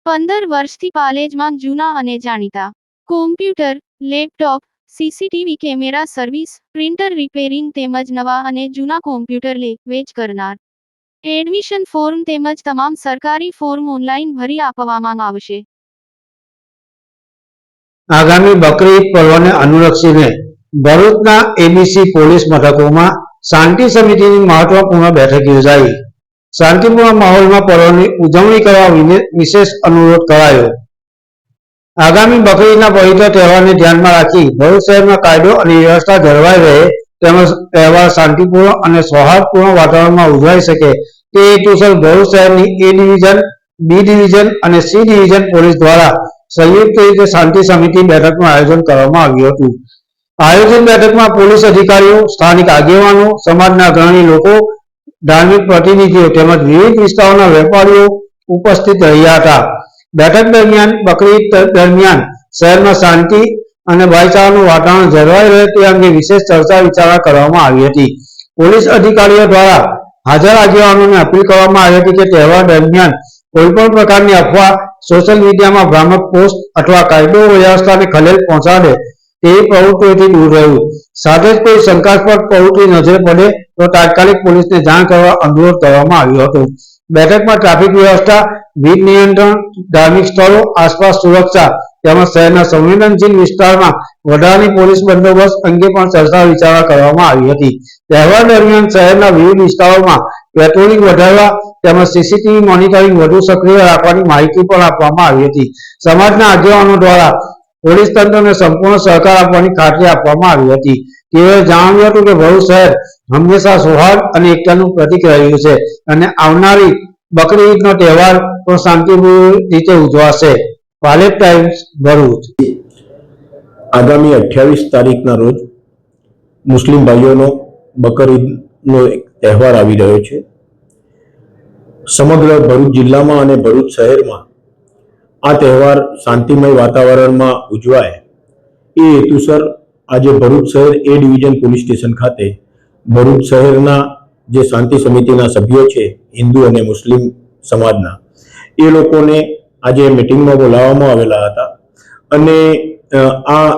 15 વર્ષથી પાલેજમાં જૂના અને જાણીતા computer, laptop, CCTV camera service, printer repairing તેમજ નવા અને જૂના કોમ્પ્યુટર લે-વેચ કરનાર. એડમિશન ફોર્મ તેમજ તમામ સરકારી ફોર્મ ઓનલાઈન ભરી આપવામાં આવશે. આગામી બકરી ઈદ પર્વને અનુલક્ષીને ભરૂચના એબીસી પોલીસ મથકોમાં શાંતિ સમિતિની મહત્વપૂર્ણ બેઠક યોજાઈ. શાંતિપૂર્ણ માહોલમાં પર્વની ઉજવણી કરવા વિશેષ અનુરોધ કરાયો. આગામી બકરી ઈદના પવિત્ર તહેવારને ધ્યાનમાં રાખી ભરૂચ શહેરમાં કાયદો અને વ્યવસ્થા જળવાઈ રહે તેમજ તહેવાર શાંતિપૂર્ણ અને સૌહાર્દપૂર્ણ વાતાવરણમાં ઉજવાઈ શકે તે હેતુસર ભરૂચ શહેરની એ ડિવિઝન, બી ડિવિઝન અને સી ડિવિઝન પોલીસ દ્વારા સંયુક્ત રીતે શાંતિ સમિતિ બેઠકનું આયોજન કરવામાં આવ્યું હતું. આયોજન બેઠકમાં પોલીસ અધિકારીઓ, સ્થાનિક આગેવાનો, સમાજના અગ્રણી લોકો, ધાર્મિક પ્રતિનિધિઓ તેમજ વિવિધ વિસ્તારોના વેપારીઓ ઉપસ્થિત રહ્યા હતા. બેઠક દરમિયાન બકરી ઈદ દરમિયાન શહેરમાં શાંતિ અને ભાઈચારાનું વાતાવરણ જળવાઈ રહે તે અંગે વિશેષ ચર્ચા વિચારણા કરવામાં આવી હતી. પોલીસ અધિકારીઓ દ્વારા હાજર આગેવાનોને અપીલ કરવામાં આવી હતી કે તહેવાર દરમિયાન કોઈપણ પ્રકારની અફવા, સોશિયલ મીડિયામાં ભ્રામક પોસ્ટ અથવા કાયદો વ્યવસ્થાને ખલેલ પહોંચાડે તેવી પ્રવૃત્તિઓથી દૂર રહેવું. સાથે જ કોઈ શંકાસ્પદ પ્રવૃત્તિ નજરે પડે તો તાત્કાલિક પોલીસને જાણ કરવા અનુરોધ કરવામાં આવ્યો હતો. બેઠકમાં ટ્રાફિક વ્યવસ્થા, ભીડ નિયંત્રણ, ધાર્મિક સ્થળો, આસપાસ સુરક્ષા તેમજ શહેરના સંવેદનશીલ વિસ્તારમાં વધારાની પોલીસ બંદોબસ્ત અંગે પણ ચર્ચા વિચારણા કરવામાં આવી હતી. તહેવાર દરમિયાન શહેરના વિવિધ વિસ્તારોમાં પેટ્રોલિંગ વધારવા તેમજ સીસીટીવી મોનિટરિંગ વધુ સક્રિય રાખવાની માહિતી પણ આપવામાં આવી હતી. સમાજના આગેવાનો દ્વારા પોલીસ તંત્રને સંપૂર્ણ સહકાર આપવાની ખાતરી આપવામાં આવી હતી. તેઓએ જણાવ્યું હતું કે ભરૂચ શહેર હંમેશા સૌહાર્દ અને એકતાનું પ્રતીક રહ્યું છે અને આવનારી બકરી ઈદનો તહેવાર પણ શાંતિપૂર્ણ રીતે ઉજવાશે. પાલેજ ટાઈમ્સ, ભરૂચ. આગામી 28 તારીખના રોજ મુસ્લિમ ભાઈઓનો બકર ઈદનો એક તહેવાર આવી રહ્યો છે. સમગ્ર ભરૂચ જિલ્લામાં અને ભરૂચ શહેરમાં આ તહેવાર શાંતિમય વાતાવરણમાં ઉજવાય એ હેતુસર આજે ભરૂચ શહેર એ ડિવિઝન પોલીસ સ્ટેશન ખાતે ભરૂચ શહેરના જે શાંતિ સમિતિના સભ્યો છે, હિન્દુ અને મુસ્લિમ સમાજના, એ લોકોને આજે મિટિંગમાં બોલાવવામાં આવેલા હતા અને આ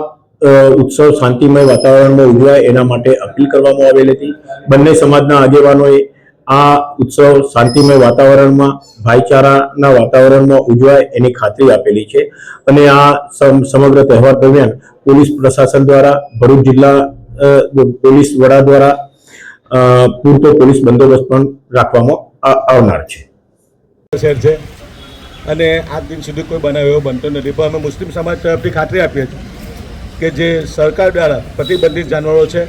ઉત્સવ શાંતિમય વાતાવરણમાં ઉજવાય એના માટે અપીલ કરવામાં આવેલી હતી. બંને સમાજના આગેવાનોએ આ ઉત્સવ શાંતિમય વાતાવરણમાં, ભાઈચારાના વાતાવરણમાં ઉજવાય એની ખાતરી આપેલી છે અને આ સમગ્ર તહેવાર દરમિયાન પોલીસ પ્રશાસન દ્વારા, ભરૂચ જિલ્લા પોલીસ વડા દ્વારા પૂરતો પોલીસ બંદોબસ્ત પણ રાખવામાં આવનાર છે. અને આજ દિન સુધી કોઈ બનાવ એવો બનતો નથી, પણ અમે મુસ્લિમ સમાજ તરફથી ખાતરી આપીએ છીએ કે જે સરકાર દ્વારા પ્રતિબંધિત જાનવરો છે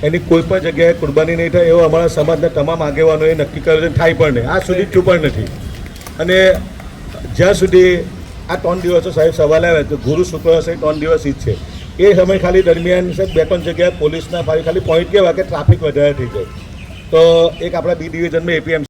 એની કોઈ પણ જગ્યાએ કુરબાની નહીં થાય એવો અમારા સમાજના તમામ આગેવાનોએ નક્કી કર્યો છે. થાય પણ નહીં, આ સુધી થયું પણ નથી. અને જ્યાં સુધી આ 3 દિવસો સાહેબ સવાલ આવે તો ગુરુ શુક્ર હશે 3 દિવસ ઈદ છે, એ સમય ખાલી દરમિયાન સાહેબ 2-3 જગ્યાએ પોલીસના ખાલી પોઈન્ટ કેવા કે ટ્રાફિક વધારે થઈ જાય. તો એક આપણા બી ડિવિઝનમાં એપીએમસી